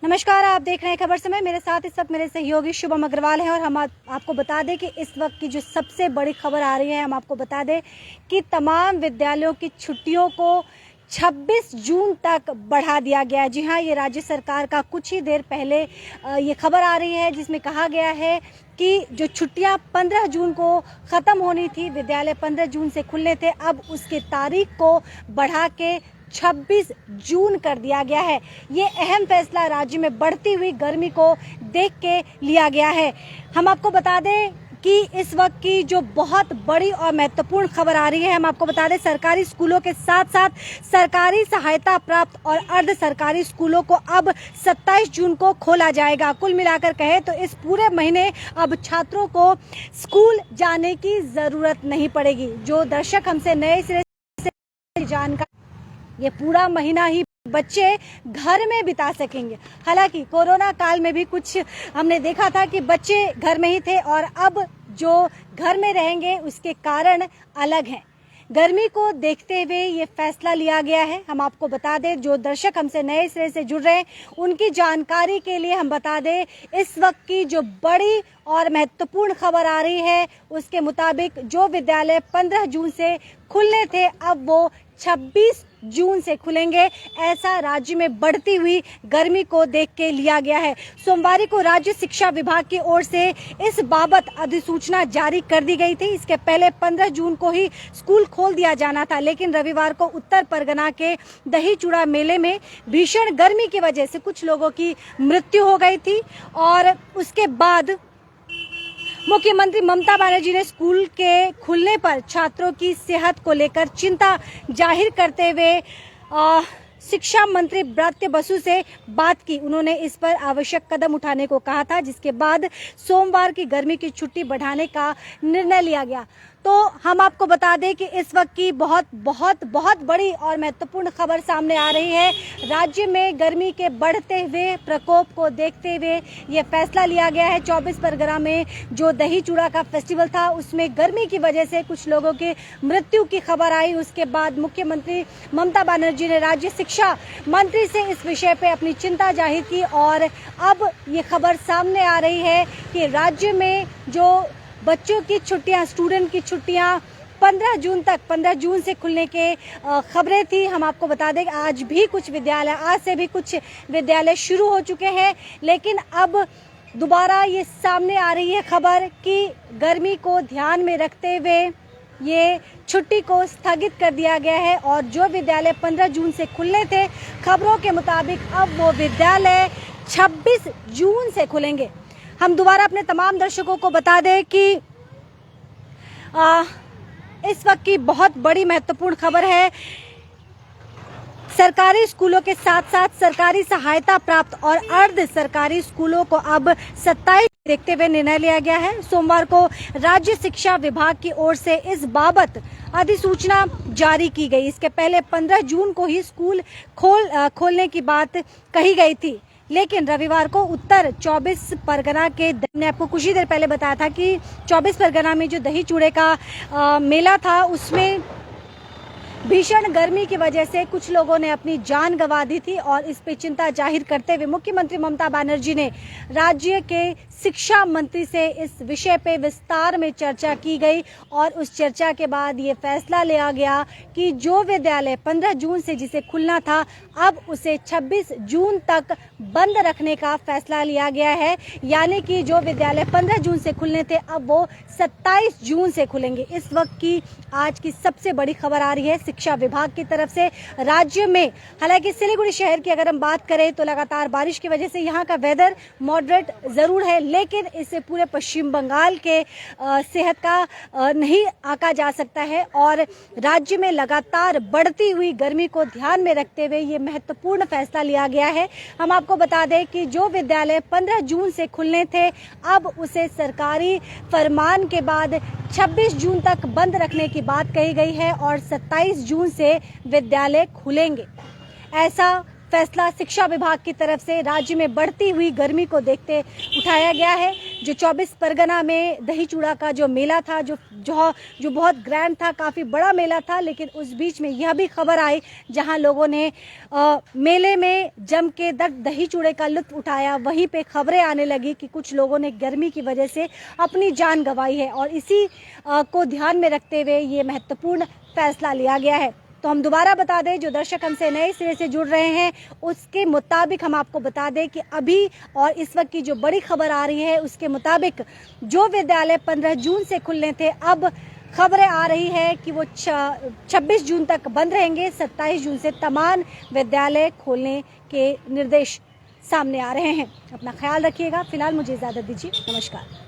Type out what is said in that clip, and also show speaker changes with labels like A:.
A: नमस्कार, आप देख रहे हैं खबर समय। मेरे साथ इस वक्त मेरे सहयोगी शुभम अग्रवाल हैं और हम आपको बता दें कि इस वक्त की जो सबसे बड़ी खबर आ रही है, हम आपको बता दें कि तमाम विद्यालयों की छुट्टियों को 26 जून तक बढ़ा दिया गया है। जी हाँ, ये राज्य सरकार का कुछ ही देर पहले ये खबर आ रही है जिसमें कहा गया है कि जो छुट्टियां 15 जून को ख़त्म होनी थी, विद्यालय 15 जून से खुलने थे, अब उसके तारीख को बढ़ा के 26 जून कर दिया गया है। ये अहम फैसला राज्य में बढ़ती हुई गर्मी को देख के लिया गया है। हम आपको बता दें कि इस वक्त की जो बहुत बड़ी और महत्वपूर्ण खबर आ रही है, हम आपको बता दें सरकारी स्कूलों के साथ साथ सरकारी सहायता प्राप्त और अर्ध सरकारी स्कूलों को अब 27 जून को खोला जाएगा। कुल मिलाकर कहे तो इस पूरे महीने अब छात्रों को स्कूल जाने की जरूरत नहीं पड़ेगी। जो दर्शक हमसे नए सिरे से जानकारी, ये पूरा महीना ही बच्चे घर में बिता सकेंगे। हालांकि कोरोना काल में भी कुछ हमने देखा था कि बच्चे घर में ही थे और अब जो घर में रहेंगे उसके कारण अलग हैं। गर्मी को देखते हुए ये फैसला लिया गया है। हम आपको बता दें, जो दर्शक हमसे नए सिरे से जुड़ रहे हैं उनकी जानकारी के लिए हम बता दें, इस वक्त की जो बड़ी और महत्वपूर्ण खबर आ रही है उसके मुताबिक जो विद्यालय 15 जून से खुलने थे अब वो 26 जून से खुलेंगे। ऐसा राज्य में बढ़ती हुई गर्मी को देख के लिया गया है। सोमवार को राज्य शिक्षा विभाग की ओर से इस बाबत अधिसूचना जारी कर दी गई थी। इसके पहले 15 जून को ही स्कूल खोल दिया जाना था, लेकिन रविवार को उत्तर परगना के दही चूड़ा मेले में भीषण गर्मी की वजह से कुछ लोगों की मृत्यु हो गई थी और उसके बाद मुख्यमंत्री ममता बनर्जी ने स्कूल के खुलने पर छात्रों की सेहत को लेकर चिंता जाहिर करते हुए शिक्षा मंत्री ब्रात्य बसु से बात की। उन्होंने इस पर आवश्यक कदम उठाने को कहा था, जिसके बाद सोमवार की गर्मी की छुट्टी बढ़ाने का निर्णय लिया गया। तो हम आपको बता दें कि इस वक्त की बहुत बड़ी और महत्वपूर्ण खबर सामने आ रही है। राज्य में गर्मी के बढ़ते हुए प्रकोप को देखते हुए ये फैसला लिया गया है। 24 परगना में जो दही चूड़ा का फेस्टिवल था उसमें गर्मी की वजह से कुछ लोगों की मृत्यु की खबर आई। उसके बाद मुख्यमंत्री ममता बनर्जी ने राज्य शिक्षा मंत्री से इस विषय पे अपनी चिंता जाहिर की और अब ये खबर सामने आ रही है कि राज्य में जो बच्चों की छुट्टियां, स्टूडेंट की छुट्टियां 15 जून से खुलने के खबरें थी। हम आपको बता दें आज से भी कुछ विद्यालय शुरू हो चुके हैं, लेकिन अब दोबारा ये सामने आ रही है खबर कि गर्मी को ध्यान में रखते हुए ये छुट्टी को स्थगित कर दिया गया है और जो विद्यालय 15 जून से खुलने थे, खबरों के मुताबिक अब वो विद्यालय 26 जून से खुलेंगे। हम दोबारा अपने तमाम दर्शकों को बता दें कि इस वक्त की बहुत बड़ी महत्वपूर्ण खबर है। सरकारी स्कूलों के साथ साथ सरकारी सहायता प्राप्त और अर्ध सरकारी स्कूलों को अब 27 देखते हुए निर्णय लिया गया है। सोमवार को राज्य शिक्षा विभाग की ओर से इस बाबत अधिसूचना जारी की गई। इसके पहले 15 जून को ही स्कूल खोलने की बात कही गई थी, लेकिन रविवार को उत्तर 24 परगना के, मैंने आपको कुछ ही देर पहले बताया था कि 24 परगना में जो दही चूड़े का मेला था उसमें भीषण गर्मी की वजह से कुछ लोगों ने अपनी जान गंवा दी थी और इस पे चिंता जाहिर करते हुए मुख्यमंत्री ममता बनर्जी ने राज्य के शिक्षा मंत्री से इस विषय पे विस्तार में चर्चा की गई और उस चर्चा के बाद ये फैसला लिया गया कि जो विद्यालय 15 जून से जिसे खुलना था अब उसे 26 जून तक बंद रखने का फैसला लिया गया है। यानी कि जो विद्यालय 15 जून से खुलने थे अब वो 27 जून से खुलेंगे। इस वक्त की आज की सबसे बड़ी खबर आ रही है शिक्षा विभाग की तरफ से राज्य में। हालांकि सिलीगुड़ी शहर की अगर हम बात करें तो लगातार बारिश की वजह से यहाँ का वेदर मॉडरेट जरूर है, लेकिन इससे पूरे पश्चिम बंगाल के सेहत का नहीं आंका जा सकता है और राज्य में लगातार बढ़ती हुई गर्मी को ध्यान में रखते हुए ये महत्वपूर्ण फैसला लिया गया है। हम आपको बता दें कि जो विद्यालय 15 जून से खुलने थे अब उसे सरकारी फरमान के बाद 26 जून तक बंद रखने की बात कही गई है और 27 जून से विद्यालय खुलेंगे। ऐसा फैसला शिक्षा विभाग की तरफ से राज्य में बढ़ती हुई गर्मी को देखते उठाया गया है। जो 24 परगना में दही चूड़ा का जो मेला था, जो बहुत ग्रैंड था, काफ़ी बड़ा मेला था, लेकिन उस बीच में यह भी खबर आई जहां लोगों ने मेले में जम के दही चूड़े का लुत्फ उठाया, वहीं पे खबरें आने लगी कि कुछ लोगों ने गर्मी की वजह से अपनी जान गंवाई है और इसी को ध्यान में रखते हुए ये महत्वपूर्ण फैसला लिया गया है। तो हम दोबारा बता दें, जो दर्शक हमसे नए सिरे से जुड़ रहे हैं उसके मुताबिक हम आपको बता दें कि अभी और इस वक्त की जो बड़ी खबर आ रही है उसके मुताबिक जो विद्यालय 15 जून से खुलने थे, अब खबरें आ रही है कि वो 26 जून तक बंद रहेंगे। 27 जून से तमाम विद्यालय खोलने के निर्देश सामने आ रहे हैं। अपना ख्याल रखिएगा। फिलहाल मुझे इजाज़त दीजिए। नमस्कार।